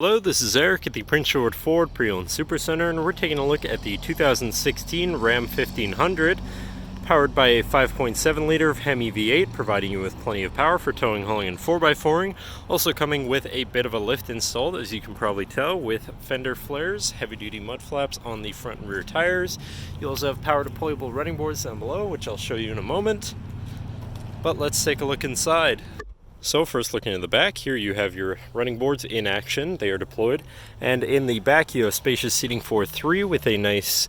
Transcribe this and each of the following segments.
Hello, this is Eric at the Prince George Ford Pre-Owned Supercentre, and we're taking a look at the 2016 Ram 1500, powered by a 5.7 liter HEMI V8, providing you with plenty of power for towing, hauling, and 4x4ing. Also coming with a bit of a lift installed, as you can probably tell, with fender flares, heavy-duty mud flaps on the front and rear tires. You also have power deployable running boards down below, which I'll show you in a moment. But let's take a look inside. So first, looking in the back, here you have your running boards in action. They are deployed, and in the back you have spacious seating for three with a nice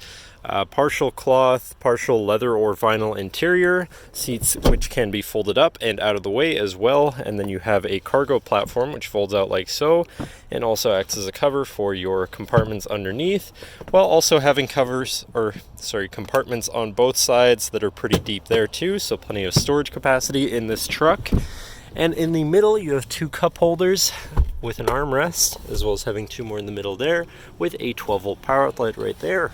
partial cloth, partial leather or vinyl interior, seats which can be folded up and out of the way as well, and then you have a cargo platform which folds out like so and also acts as a cover for your compartments underneath, while also having compartments on both sides that are pretty deep there too, so plenty of storage capacity in this truck. And in the middle, you have two cup holders with an armrest, as well as having two more in the middle there, with a 12-volt power outlet right there.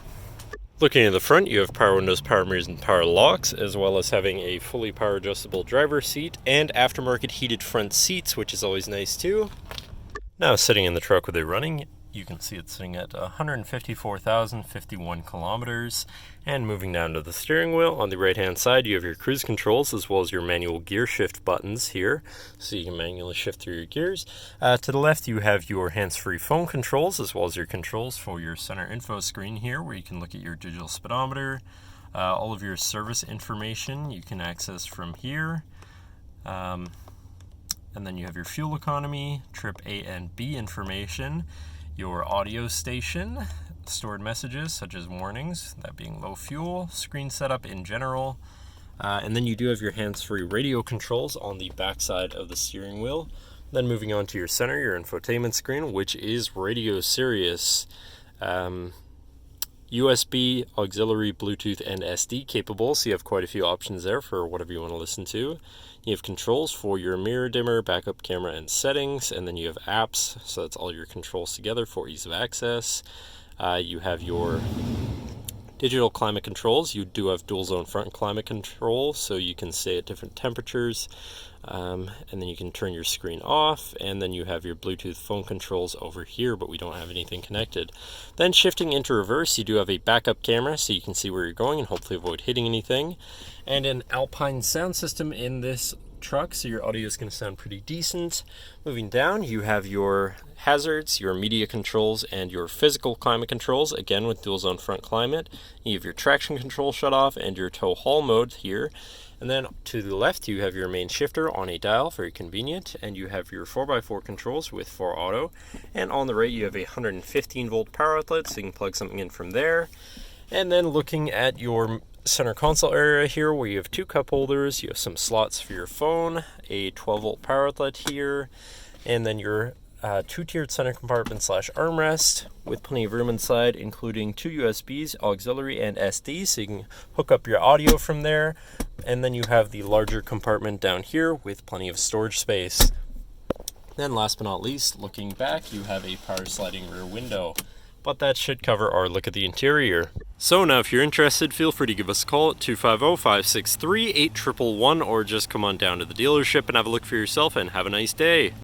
Looking at the front, you have power windows, power mirrors, and power locks, as well as having a fully power adjustable driver's seat and aftermarket heated front seats, which is always nice too. Now, sitting in the truck with it running, you can see it's sitting at 154,051 kilometers. And moving down to the steering wheel, on the right hand side you have your cruise controls as well as your manual gear shift buttons here, so you can manually shift through your gears. To the left you have your hands-free phone controls as well as your controls for your center info screen here, where you can look at your digital speedometer. All of your service information you can access from here. And then you have your fuel economy, trip A and B information, your audio station, stored messages such as warnings, that being low fuel, screen setup in general, and then you do have your hands-free radio controls on the back side of the steering wheel. Then moving on to your center, your infotainment screen, which is radio Sirius, USB, auxiliary, Bluetooth, and SD capable, so you have quite a few options there for whatever you want to listen to. You have controls for your mirror dimmer, backup camera, and settings, and then you have apps, so that's all your controls together for ease of access. You have your digital climate controls. You do have dual zone front climate control, so you can stay at different temperatures, and then you can turn your screen off, and then you have your Bluetooth phone controls over here, but we don't have anything connected. Then shifting into reverse, you do have a backup camera, so you can see where you're going and hopefully avoid hitting anything, and an Alpine sound system in this truck, so your audio is going to sound pretty decent. Moving down, you have your hazards, your media controls, and your physical climate controls, again with dual zone front climate. You have your traction control shut off and your tow haul mode here. And then to the left you have your main shifter on a dial, very convenient, and you have your 4x4 controls with 4 auto, and on the right you have a 115 volt power outlet, so you can plug something in from there. And then looking at your center console area here, where you have two cup holders, you have some slots for your phone, a 12 volt power outlet here, and then your two-tiered center compartment / armrest with plenty of room inside, including two USBs, auxiliary, and SD, so you can hook up your audio from there. And then you have the larger compartment down here with plenty of storage space. Then last but not least, looking back, you have a power sliding rear window. But that should cover our look at the interior. So now if you're interested, feel free to give us a call at 250-563-8111, or just come on down to the dealership and have a look for yourself, and have a nice day.